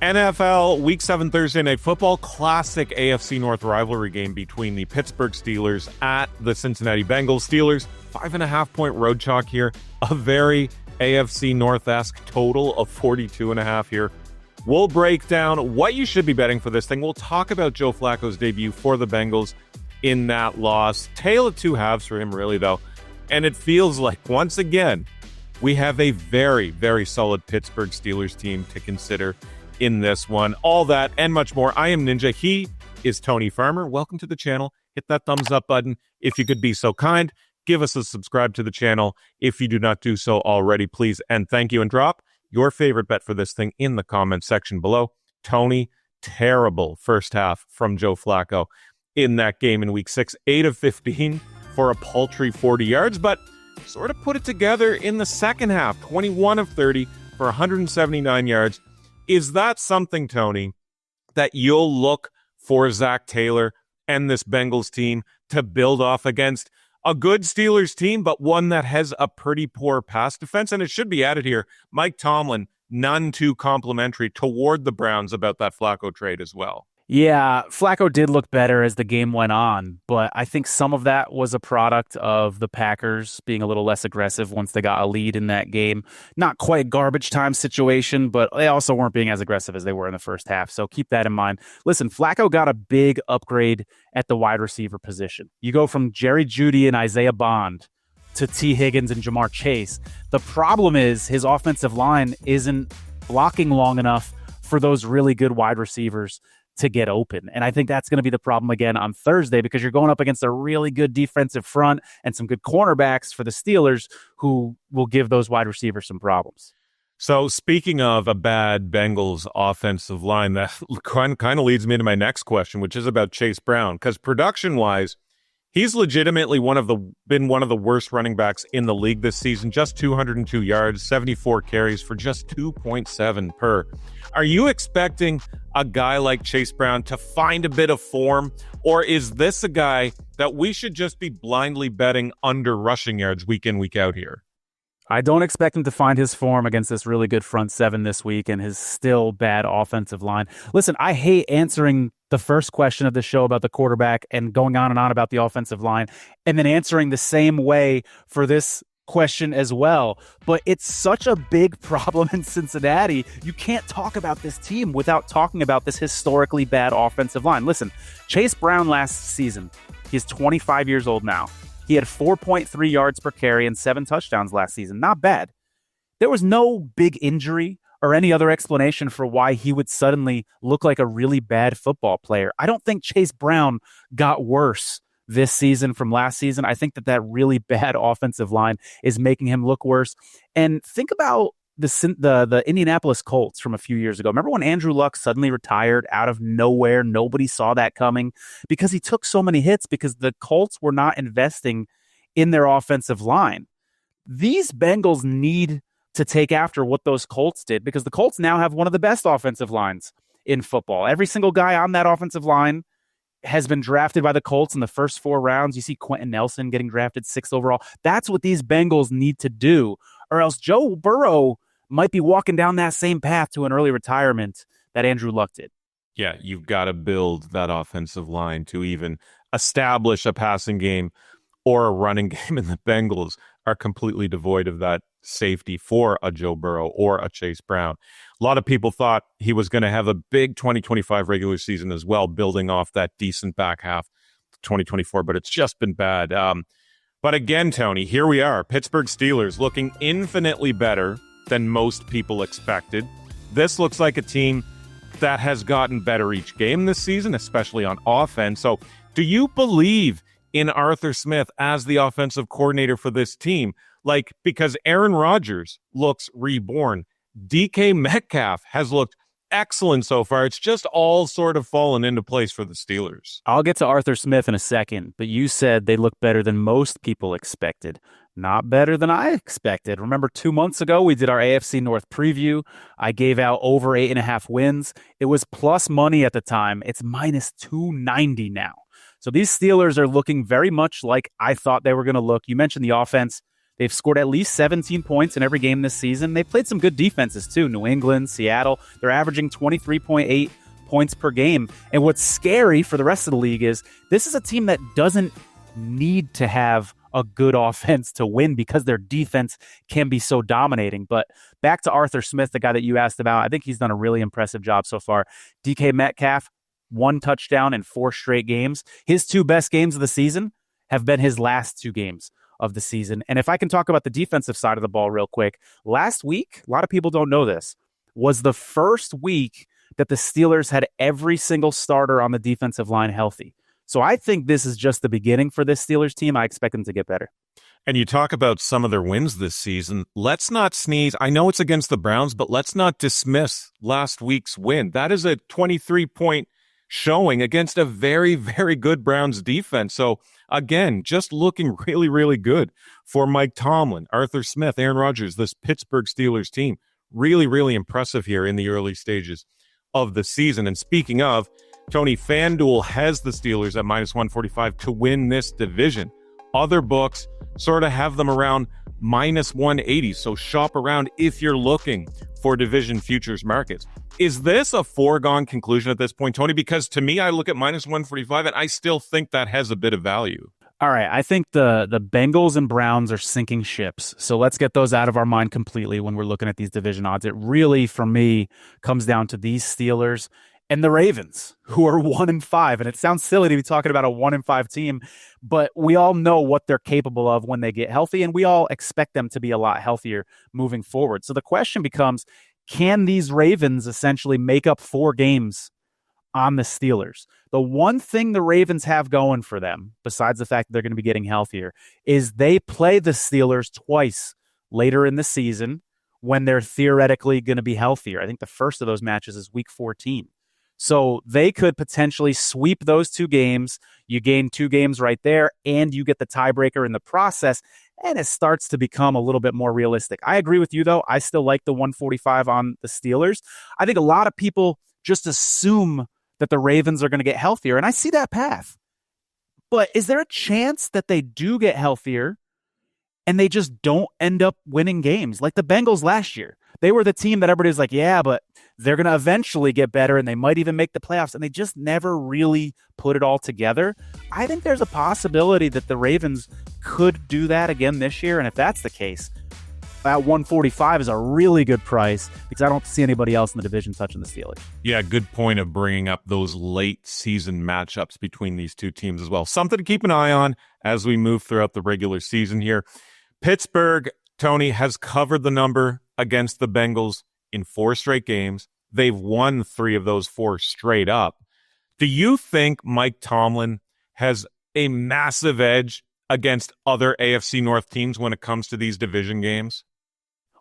NFL Week 7 Thursday Night Football, classic AFC North rivalry game between the Pittsburgh Steelers at the Cincinnati Bengals. Steelers, 5.5-point road chalk here. A very AFC North-esque total of 42.5 here. We'll break down what you should be betting for this thing. We'll talk about Joe Flacco's debut for the Bengals in that loss. Tale of two halves for him, really, though. And it feels like, once again, we have a very, very solid Pittsburgh Steelers team to consider in this one. All that and much more. I am Ninja. He is Tony Farmer. Welcome to the channel. Hit that thumbs up button if you could be so kind. Give us a subscribe to the channel if you do not do so already, please. And thank you. And drop your favorite bet for this thing in the comment section below. Tony, terrible first half from Joe Flacco in that game in Week 6. 8 of 15 for a paltry 40 yards, but sort of put it together in the second half. 21 of 30 for 179 yards. Is that something, Tony, that you'll look for Zach Taylor and this Bengals team to build off against a good Steelers team, but one that has a pretty poor pass defense? And it should be added here, Mike Tomlin, none too complimentary toward the Browns about that Flacco trade as well. Yeah, Flacco did look better as the game went on, but I think some of that was a product of the Packers being a little less aggressive once they got a lead in that game. Not quite garbage time situation, but they also weren't being as aggressive as they were in the first half, so keep that in mind. Listen, Flacco got a big upgrade at the wide receiver position. You go from Jerry Jeudy and Isaiah Bond to T. Higgins and Jamar Chase. The problem is his offensive line isn't blocking long enough for those really good wide receivers to get open. And I think that's going to be the problem again on Thursday, because you're going up against a really good defensive front and some good cornerbacks for the Steelers who will give those wide receivers some problems. So speaking of a bad Bengals offensive line, that kind of leads me to my next question, which is about Chase Brown, because production-wise, he's legitimately been one of the worst running backs in the league this season. Just 202 yards, 74 carries for just 2.7 per. Are you expecting a guy like Chase Brown to find a bit of form, or is this a guy that we should just be blindly betting under rushing yards week in, week out here? I don't expect him to find his form against this really good front seven this week and his still bad offensive line. Listen, I hate answering the first question of the show about the quarterback and going on and on about the offensive line and then answering the same way for this question as well. But it's such a big problem in Cincinnati. You can't talk about this team without talking about this historically bad offensive line. Listen, Chase Brown last season, he's 25 years old now. He had 4.3 yards per carry and 7 touchdowns last season. Not bad. There was no big injury or any other explanation for why he would suddenly look like a really bad football player. I don't think Chase Brown got worse this season from last season. I think that really bad offensive line is making him look worse. And think about the Indianapolis Colts from a few years ago. Remember when Andrew Luck suddenly retired out of nowhere? Nobody saw that coming because he took so many hits because the Colts were not investing in their offensive line. These Bengals need to take after what those Colts did, because the Colts now have one of the best offensive lines in football. Every single guy on that offensive line has been drafted by the Colts in the first 4 rounds. You see Quentin Nelson getting drafted 6th overall. That's what these Bengals need to do, or else Joe Burrow might be walking down that same path to an early retirement that Andrew Luck did. Yeah, you've got to build that offensive line to even establish a passing game or a running game, and the Bengals are completely devoid of that safety for a Joe Burrow or a Chase Brown. A lot of people thought he was going to have a big 2025 regular season as well, building off that decent back half 2024, but it's just been bad. But again, Tony, here we are, Pittsburgh Steelers looking infinitely better than most people expected. This looks like a team that has gotten better each game this season, especially on offense. So do you believe in Arther Smith as the offensive coordinator for this team? Like, because Aaron Rodgers looks reborn. DK Metcalf has looked excellent so far. It's just all sort of fallen into place for the Steelers. I'll get to Arther Smith in a second, but you said they look better than most people expected. Not better than I expected. Remember 2 months ago, we did our AFC North preview. I gave out over 8.5 wins. It was plus money at the time. It's minus 290 now. So these Steelers are looking very much like I thought they were going to look. You mentioned the offense. They've scored at least 17 points in every game this season. They've played some good defenses too. New England, Seattle, they're averaging 23.8 points per game. And what's scary for the rest of the league is this is a team that doesn't need to have a good offense to win because their defense can be so dominating. But back to Arther Smith, the guy that you asked about, I think he's done a really impressive job so far. DK Metcalf, 1 touchdown in 4 straight games. His 2 best games of the season have been his last 2 games of the season. And if I can talk about the defensive side of the ball real quick, last week, a lot of people don't know this, was the first week that the Steelers had every single starter on the defensive line healthy. So I think this is just the beginning for this Steelers team. I expect them to get better. And you talk about some of their wins this season. Let's not sneeze. I know it's against the Browns, but let's not dismiss last week's win. That is a 23-point showing against a very, very good Browns defense. So again, just looking really, really good for Mike Tomlin, Arther Smith, Aaron Rodgers, this Pittsburgh Steelers team. Really, really impressive here in the early stages of the season. And speaking of, Tony, FanDuel has the Steelers at minus 145 to win this division. Other books sort of have them around minus 180. So shop around if you're looking for division futures markets. Is this a foregone conclusion at this point, Tony? Because to me, I look at minus 145 and I still think that has a bit of value. All right, I think the Bengals and Browns are sinking ships. So let's get those out of our mind completely when we're looking at these division odds. It really, for me, comes down to these Steelers and the Ravens, who are 1-5. And it sounds silly to be talking about a 1-5 team, but we all know what they're capable of when they get healthy, and we all expect them to be a lot healthier moving forward. So the question becomes, can these Ravens essentially make up 4 games on the Steelers? The one thing the Ravens have going for them, besides the fact that they're going to be getting healthier, is they play the Steelers twice later in the season when they're theoretically going to be healthier. I think the first of those matches is week 14. So they could potentially sweep those 2 games. You gain 2 games right there, and you get the tiebreaker in the process, and it starts to become a little bit more realistic. I agree with you, though. I still like the 145 on the Steelers. I think a lot of people just assume that the Ravens are going to get healthier, and I see that path. But is there a chance that they do get healthier and they just don't end up winning games? Like the Bengals last year. They were the team that everybody's like, yeah, but they're going to eventually get better and they might even make the playoffs, and they just never really put it all together. I think there's a possibility that the Ravens could do that again this year, and if that's the case, at 145 is a really good price because I don't see anybody else in the division touching the Steelers. Yeah, good point of bringing up those late season matchups between these 2 teams as well. Something to keep an eye on as we move throughout the regular season here. Pittsburgh, Tony, has covered the number against the Bengals in 4 straight games. They've won 3 of those 4 straight up. Do you think Mike Tomlin has a massive edge against other AFC North teams when it comes to these division games?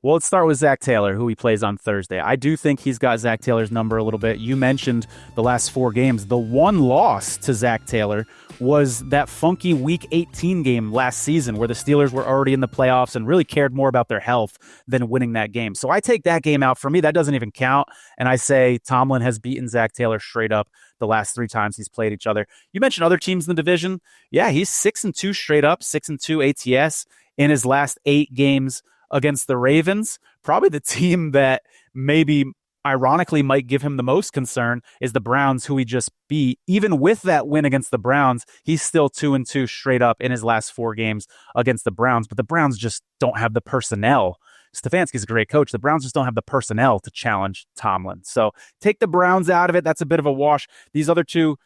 Well, let's start with Zach Taylor, who he plays on Thursday. I do think he's got Zach Taylor's number a little bit. You mentioned the last 4 games. The one loss to Zach Taylor was that funky Week 18 game last season where the Steelers were already in the playoffs and really cared more about their health than winning that game. So I take that game out. For me, that doesn't even count. And I say Tomlin has beaten Zach Taylor straight up the last 3 times he's played each other. You mentioned other teams in the division. Yeah, he's 6-2 straight up, 6-2 ATS in his last 8 games against the Ravens. Probably the team that maybe ironically might give him the most concern is the Browns, who he just beat. Even with that win against the Browns, he's still 2-2 straight up in his last 4 games against the Browns, but the Browns just don't have the personnel. Stefanski's a great coach. The Browns just don't have the personnel to challenge Tomlin. So take the Browns out of it. That's a bit of a wash. These other 2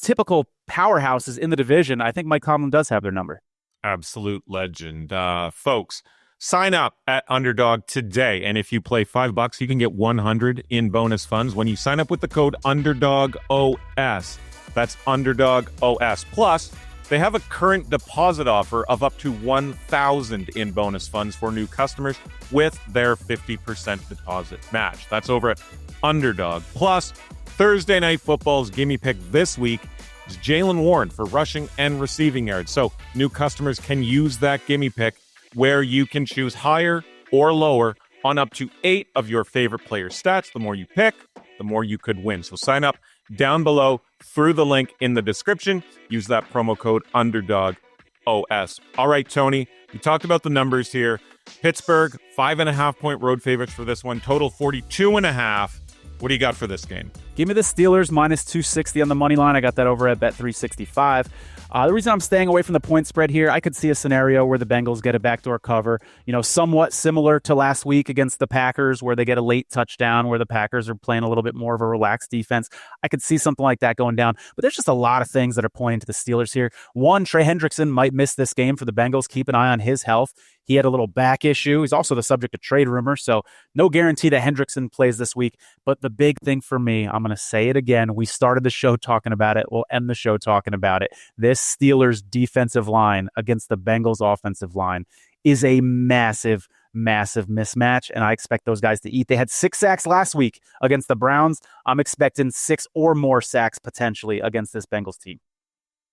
typical powerhouses in the division, I think Mike Tomlin does have their number. Absolute legend. Folks, sign up at Underdog today, and if you play $5, you can get 100 in bonus funds when you sign up with the code UnderdogOS. That's UnderdogOS. Plus, they have a current deposit offer of up to $1,000 in bonus funds for new customers with their 50% deposit match. That's over at Underdog. Plus, Thursday Night Football's gimme pick this week is Jaylen Warren for rushing and receiving yards. So new customers can use that gimme pick where you can choose higher or lower on up to 8 of your favorite player stats. The more you pick, the more you could win. So sign up down below through the link in the description. Use that promo code UNDERDOG All right, Tony, we talked about the numbers here. Pittsburgh, 5.5-point road favorites for this one. Total 42.5. What do you got for this game? Give me the Steelers minus 260 on the money line. I got that over at Bet365. The reason I'm staying away from the point spread here, I could see a scenario where the Bengals get a backdoor cover, somewhat similar to last week against the Packers, where they get a late touchdown, where the Packers are playing a little bit more of a relaxed defense. I could see something like that going down, but there's just a lot of things that are pointing to the Steelers here. One, Trey Hendrickson might miss this game for the Bengals. Keep an eye on his health. He had a little back issue. He's also the subject of trade rumors, so no guarantee that Hendrickson plays this week. But the big thing for me, I'm going to say it again. We started the show talking about it. We'll end the show talking about it. This Steelers defensive line against the Bengals offensive line is a massive mismatch, and I expect those guys to eat. They had 6 sacks last week against the Browns. I'm expecting 6 or more sacks potentially against this Bengals team.